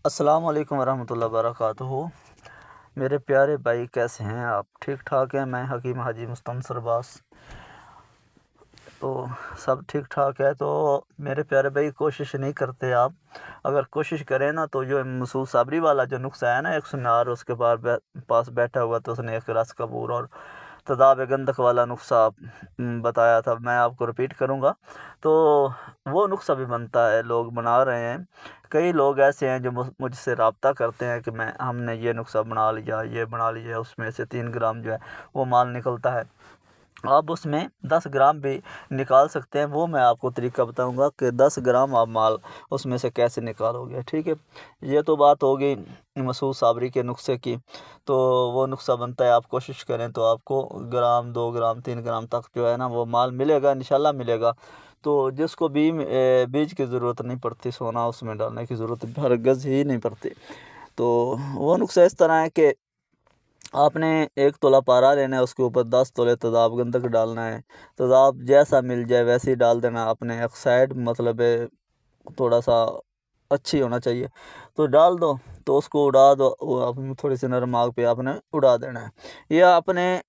السلام علیکم ورحمۃ اللہ وبرکاتہ۔ میرے پیارے بھائی، کیسے ہیں آپ؟ ٹھیک ٹھاک ہیں؟ میں حکیم حاجی مستنصر عباس، تو سب ٹھیک ٹھاک ہے۔ تو میرے پیارے بھائی، کوشش نہیں کرتے آپ؟ اگر کوشش کریں نا تو جو مسعود صابری والا جو نسخہ ہے نا، ایک سنار اس کے پاس بیٹھا ہوا تو اس نے ایک رس کبور اور تذاب گندک والا نسخہ بتایا تھا، میں آپ کو رپیٹ کروں گا۔ تو وہ نسخہ بھی بنتا ہے، لوگ بنا رہے ہیں۔ کئی لوگ ایسے ہیں جو مجھ سے رابطہ کرتے ہیں کہ ہم نے یہ نسخہ بنا لیا، یہ بنا لیا، اس میں سے 3 گرام جو ہے وہ مال نکلتا ہے۔ آپ اس میں 10 گرام بھی نکال سکتے ہیں، وہ میں آپ کو طریقہ بتاؤں گا کہ 10 گرام آپ مال اس میں سے کیسے نکالو گے، ٹھیک ہے؟ یہ تو بات ہوگی مسعود صابری کے نسخے کی۔ تو وہ نسخہ بنتا ہے، آپ کوشش کریں تو آپ کو گرام، 2 گرام، 3 گرام تک جو ہے نا وہ مال ملے گا، انشاءاللہ ملے گا۔ تو جس کو بیج کی ضرورت نہیں پڑتی، سونا اس میں ڈالنے کی ضرورت ہرگز ہی نہیں پڑتی۔ تو وہ نسخہ اس طرح ہے کہ آپ نے 1 تولہ پارا لینا ہے، اس کے اوپر 10 تولے تذاب گندک ڈالنا ہے۔ تذاب جیسا مل جائے ویسے ہی ڈال دینا، اپنے ایک سائڈ مطلب تھوڑا سا اچھی ہونا چاہیے تو ڈال دو، تو اس کو اڑا دو، تھوڑی سی نرم آگ پہ آپ نے اڑا دینا ہے۔ یہ آپ نے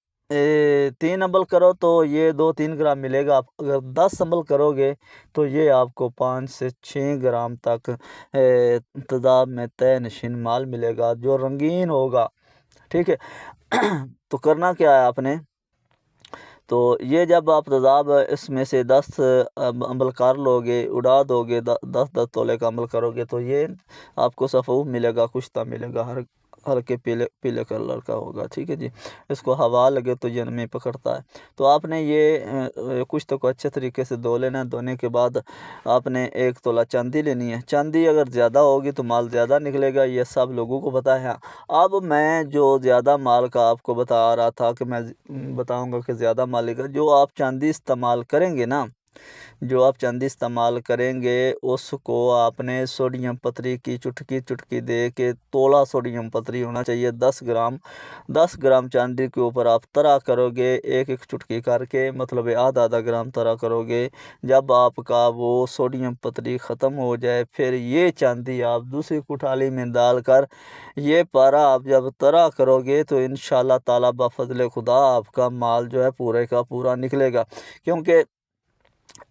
3 امبل کرو تو یہ 2-3 گرام ملے گا، اگر 10 امبل کرو گے تو یہ آپ کو 5 سے 6 گرام تک تذاب میں طے نشین مال ملے گا، جو رنگین ہوگا، ٹھیک ہے؟ تو کرنا کیا ہے آپ نے؟ تو یہ جب آپ تذاب اس میں سے 10 امبل کر لو گے، اڑا دو گے، 10 تولے کا عمل کرو گے تو یہ آپ کو صفو ملے گا، کشتہ ملے گا، ہلکے پیلے کلر کا ہوگا، ٹھیک ہے جی؟ اس کو ہوا لگے تو یہ نمی پکڑتا ہے۔ تو آپ نے یہ کشتہ کو اچھے طریقے سے دھو لینا ہے۔ دھونے کے بعد آپ نے 1 تولہ چاندی لینی ہے۔ چاندی اگر زیادہ ہوگی تو مال زیادہ نکلے گا، یہ سب لوگوں کو پتہ ہے۔ اب میں جو زیادہ مال کا آپ کو بتا رہا تھا کہ میں بتاؤں گا کہ زیادہ مال کا، جو آپ چاندی استعمال کریں گے نا، جو آپ چاندی استعمال کریں گے اس کو آپ نے سوڈیم پتری کی چٹکی دے کے، تولہ سوڈیم پتری ہونا چاہیے، 10 گرام چاندی کے اوپر آپ طرح کرو گے، 1 چٹکی کر کے، مطلب آدھا گرام طرح کرو گے۔ جب آپ کا وہ سوڈیم پتری ختم ہو جائے، پھر یہ چاندی آپ دوسری کٹھالی میں ڈال کر یہ پارا آپ جب طرح کرو گے تو انشاءاللہ تعالیٰ بفضل خدا آپ کا مال جو ہے پورے کا پورا نکلے گا۔ کیونکہ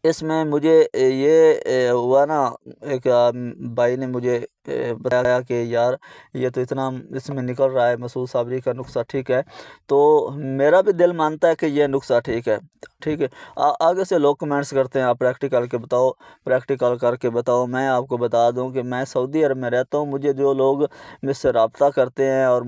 اس میں مجھے یہ ہوا نا، ایک بھائی نے مجھے بتایا کہ یار یہ تو اتنا اس میں نکل رہا ہے، مسعود صابری کا نسخہ ٹھیک ہے؟ تو میرا بھی دل مانتا ہے کہ یہ نسخہ ٹھیک ہے، ٹھیک ہے؟ آگے سے لوگ کمنٹس کرتے ہیں آپ پریکٹیکل کے بتاؤ، پریکٹیکل کر کے بتاؤ۔ میں آپ کو بتا دوں کہ میں سعودی عرب میں رہتا ہوں، مجھے جو لوگ مجھ سے رابطہ کرتے ہیں اور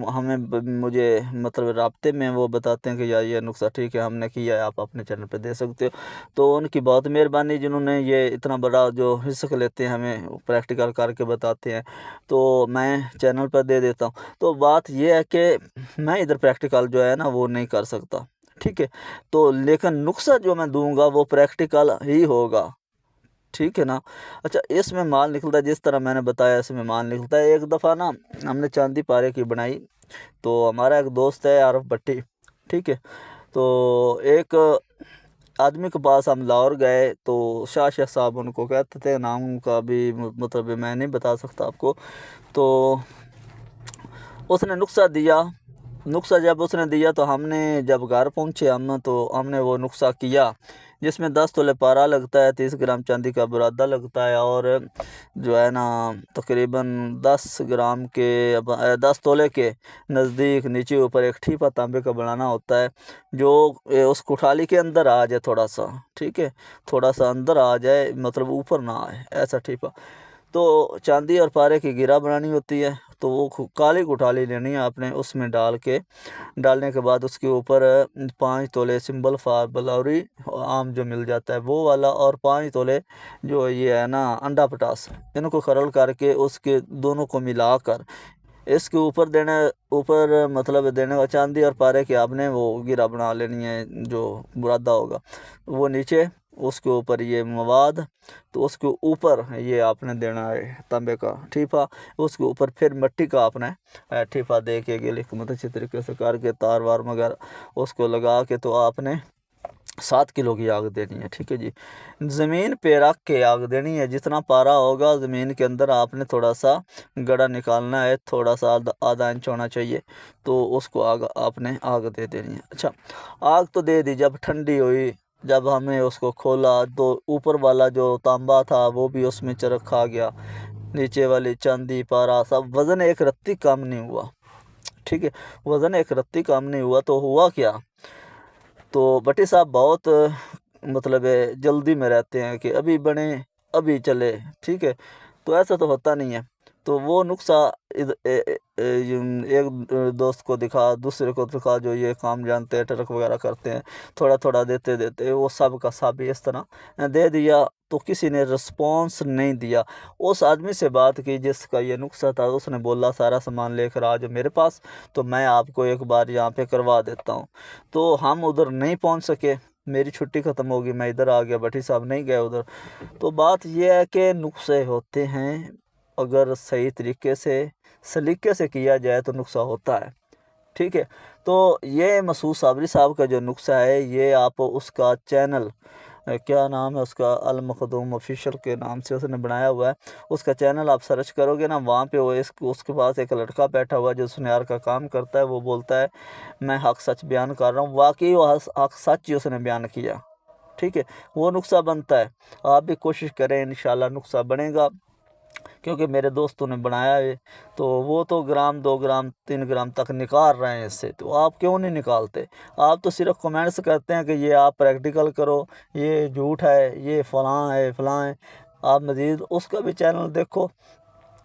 مجھے مطلب رابطے میں وہ بتاتے ہیں کہ یار یہ نسخہ ٹھیک ہے، ہم نے کیا ہے، آپ اپنے چینل پہ دے سکتے ہو، تو ان کی بہت مہربانی، جنہوں نے یہ اتنا بڑا جو حصہ لیتے ہیں، ہمیں پریکٹیکل کر کے بتاتے ہیں، تو میں چینل پر دے دیتا ہوں۔ تو بات یہ ہے کہ میں ادھر پریکٹیکل جو ہے نا وہ نہیں کر سکتا، ٹھیک ہے؟ تو لیکن نسخہ جو میں دوں گا وہ پریکٹیکل ہی ہوگا، ٹھیک ہے نا؟ اچھا، اس میں مال نکلتا ہے جس طرح میں نے بتایا، اس میں مال نکلتا ہے۔ ایک دفعہ نا ہم نے چاندی پارے کی بنائی، تو ہمارا ایک دوست ہے عارف بٹی، ٹھیک ہے؟ تو ایک آدمی کے پاس ہم لاہور گئے، تو شاہ صاحب ان کو کہتے تھے، نام کا بھی مطلب میں نہیں بتا سکتا آپ کو۔ تو اس نے نسخہ دیا، نسخہ جب اس نے دیا تو ہم نے جب گھر پہنچے تو ہم نے وہ نسخہ کیا، جس میں 10 تولے پارا لگتا ہے، 30 گرام چاندی کا برادہ لگتا ہے، اور جو ہے نا تقریباً 10 تولے کے نزدیک نیچے اوپر ایک ٹھیپا تانبے کا بنانا ہوتا ہے، جو اس کٹھالی کے اندر آ جائے تھوڑا سا، ٹھیک ہے؟ تھوڑا سا اندر آ جائے، مطلب اوپر نہ آئے، ایسا ٹھیپا۔ تو چاندی اور پارے کی گرہ بنانی ہوتی ہے، تو وہ کالی کٹھالی لینی ہے آپ نے، اس میں ڈالنے کے بعد اس کے اوپر 5 تولے سمبل فار بلوری عام جو مل جاتا ہے وہ والا، اور 5 تولے جو یہ ہے نا انڈا پٹاس، ان کو خرل کر کے اس کے دونوں کو ملا کر اس کے اوپر مطلب دینے کا، چاندی اور پارے کے آپ نے وہ گرہ بنا لینی ہے، جو برادہ ہوگا وہ نیچے، اس کے اوپر یہ مواد، تو اس کے اوپر یہ آپ نے دینا ہے تانبے کا ٹھیپا، اس کے اوپر پھر مٹی کا آپ نے ٹھیپا دے کے گلی اچھی طریقے سے کر کے تار وار وغیرہ اس کو لگا کے، تو آپ نے 7 किलो की आग देनी है, ठीक है जी। ज़मीन पे रख के आग देनी है, जितना पारा होगा ज़मीन के अंदर आपने थोड़ा सा गड़ा निकालना है, थोड़ा सा आधा इंच होना चाहिए, तो उसको आपने आग दे देनी है। अच्छा, आग तो दे दी, जब ठंडी हुई, जब हमने उसको खोला तो ऊपर वाला जो तांबा था वो भी उसमें चरक खा गया, नीचे वाली चांदी पारा सब, वज़न एक रत्ती कम नहीं हुआ, ठीक है, वज़न एक रत्ती कम नहीं हुआ। तो हुआ क्या, तो भट्टी साहब बहुत मतलब जल्दी में रहते हैं कि अभी बने अभी चले, ठीक है, तो ऐसा तो होता नहीं है। तो वो नुस्खा एक दोस्त को दिखा, दूसरे को दिखा, जो ये काम जानते हैं, ट्रक वगैरह करते हैं, थोड़ा थोड़ा देते देते वो सब का सब इस तरह दे दिया, तो किसी ने रिस्पॉन्स नहीं दिया। उस आदमी से बात की जिसका ये नुस्खा था, उसने बोला सारा सामान लेकर आ जाओ मेरे पास, तो मैं आपको एक बार यहाँ पे करवा देता हूँ। तो हम उधर नहीं पहुँच सके, मेरी छुट्टी ख़त्म होगी, मैं इधर आ गया, भट्टी साहब नहीं गए उधर। तो बात यह है कि नुस्खे होते हैं, अगर सही तरीके से सलीके से किया जाए तो नुस्खा होता है, ठीक है। तो ये मसूद साबरी साहब का जो नुस्खा है, ये आप उसका चैनल क्या नाम है उसका, अल मखदूम ऑफिशियल के नाम से उसने बनाया हुआ है, उसका चैनल आप सर्च करोगे ना, वहाँ पे वो उसके पास एक लड़का बैठा हुआ है जो सुनियार का काम करता है, वो बोलता है मैं हक सच बयान कर रहा हूँ, वाकई वो हक सच ही उसने बयान किया, ठीक है, वो नुस्खा बनता है। आप भी कोशिश करें, इंशाल्लाह नुस्खा बनेगा, क्योंकि मेरे दोस्तों ने बनाया है, तो वो तो ग्राम 2 ग्राम 3 ग्राम तक निकाल रहे हैं इससे, तो आप क्यों नहीं निकालते? आप तो सिर्फ कमेंट्स करते हैं कि ये आप प्रैक्टिकल करो, ये झूठ है, ये फ़लाँ है फ़लाँ है। आप मज़ीद उसका भी चैनल देखो,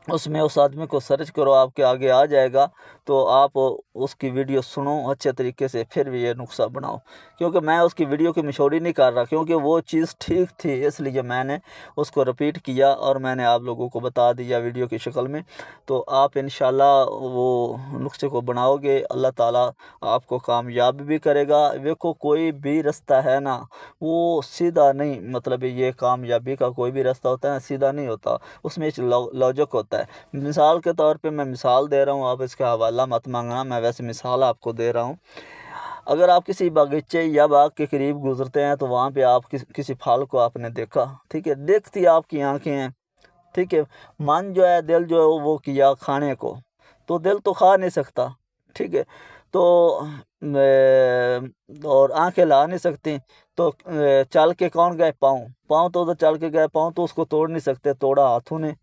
उसमें उस आदमी को सर्च करो, आपके आगे आ जाएगा, तो आप उसकी वीडियो सुनो अच्छे तरीके से, फिर भी ये नुस्खा बनाओ। क्योंकि मैं उसकी वीडियो की मशहूरी नहीं कर रहा, क्योंकि वो चीज़ ठीक थी, इसलिए मैंने उसको रिपीट किया और मैंने आप लोगों को बता दिया वीडियो की शक्ल में। तो आप इंशाल्लाह वो नुस्खे को बनाओगे, अल्लाह ताला आपको कामयाब भी करेगा। देखो, कोई भी रास्ता है ना, वो सीधा नहीं, मतलब ये कामयाबी का कोई भी रास्ता होता है ना, सीधा नहीं होता, उसमें एक लॉजिक होता है। मिसाल के तौर पे मैं मिसाल दे रहा हूँ, आप इसका हवाला मत मांगना, मैं वैसे मिसाल आपको दे रहा हूँ। अगर आप किसी बागीचे या बाग के करीब गुजरते हैं, तो वहाँ पे आप किसी फल को आपने देखा, ठीक है, देखती आपकी आंखें हैं, ठीक है, मन जो है, दिल जो है वो किया खाने को, तो दिल तो खा नहीं सकता, ठीक है, तो और आंखें ला नहीं सकती, तो चल के कौन गए, पाँव पाँव तो उधर चल के गए, पाँव तो उसको तोड़ नहीं सकते, तोड़ा हाथों ने,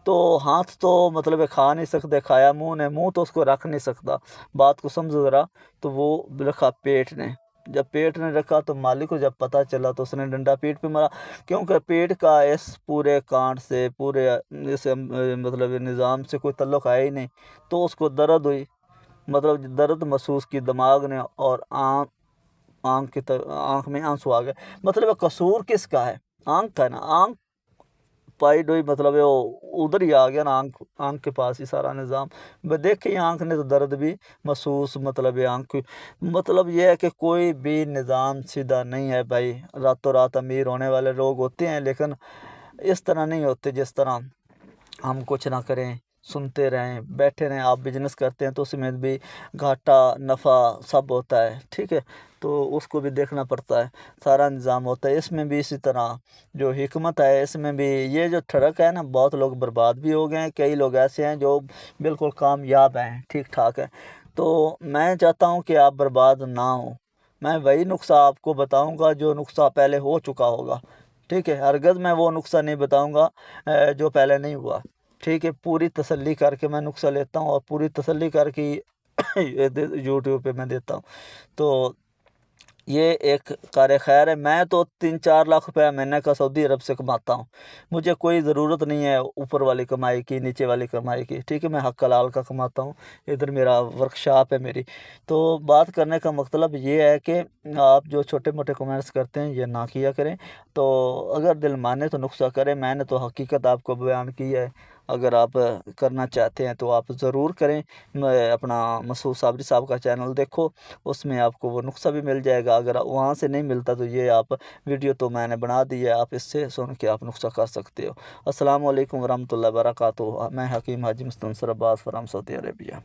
तो हाथ तो मतलब खा नहीं सकते, खाया मुंह ने, मुंह तो उसको रख नहीं सकता, बात को समझो ज़रा। तो वो रखा पेट ने, जब पेट ने रखा तो मालिक को जब पता चला तो उसने डंडा पीठ पे मारा, क्योंकि पेट का इस पूरे कांड से, पूरे इस मतलब निज़ाम से कोई तल्लुक़ है ही नहीं। तो उसको दर्द हुई, मतलब दर्द महसूस की दिमाग ने, और आँख में आंसू आ गए। मतलब कसूर किसका है, आँख का है ना, आँख पाई डोई, मतलब वो उधर ही आ गया ना, आँख के पास ही सारा निज़ाम। देखे आँख ने तो दर्द भी महसूस, मतलब ये आँख की, मतलब ये है कि कोई भी निज़ाम सीधा नहीं है भाई। रातों रात अमीर होने वाले लोग होते हैं, लेकिन इस तरह नहीं होते जिस तरह हम कुछ ना करें, सुनते रहें, बैठे रहें। आप बिजनेस करते हैं तो उसमें भी घाटा नफ़ा सब होता है, ठीक है, तो उसको भी देखना पड़ता है, सारा निज़ाम होता है। इसमें भी इसी तरह जो हिकमत है, इसमें भी ये जो ठड़क है ना, बहुत लोग बर्बाद भी हो गए हैं, कई लोग ऐसे हैं जो बिल्कुल कामयाब हैं, ठीक ठाक है। तो मैं चाहता हूँ कि आप बर्बाद ना हो। मैं वही नुस्खा आपको बताऊँगा जो नुस्खा पहले हो चुका होगा, ठीक है, हरगिज़ मैं वो नुस्खा नहीं बताऊँगा जो पहले नहीं हुआ, ठीक है। पूरी तसल्ली करके मैं नुस्खा लेता हूँ, और पूरी तसल्ली करके यूट्यूब पे मैं देता हूँ। तो ये एक कार खैर है। मैं तो 3-4 लाख रुपया महीने का सऊदी अरब से कमाता हूँ, मुझे कोई ज़रूरत नहीं है ऊपर वाली कमाई की, नीचे वाली कमाई की, ठीक है, मैं हक हलाल का कमाता हूँ। इधर मेरा वर्कशॉप है मेरी। तो बात करने का मतलब ये है कि आप जो छोटे मोटे कमेंट्स करते हैं ये ना किया करें। तो अगर दिल माने तो नुस्खा करें, मैंने तो हकीकत आपको बयान की है। अगर आप करना चाहते हैं तो आप ज़रूर करें। अपना मसूद साबरी साहब का चैनल देखो, उसमें आपको वो नुस्खा भी मिल जाएगा। अगर वहाँ से नहीं मिलता तो ये आप वीडियो तो मैंने बना दी है, आप इससे सुन के आप नुस्खा कर सकते हो। अस्सलाम वालेकुम वरहमतुल्लाहि वबरकातुहू। मैं Hakim Haji Mustansar Abbas from Saudi Arabia.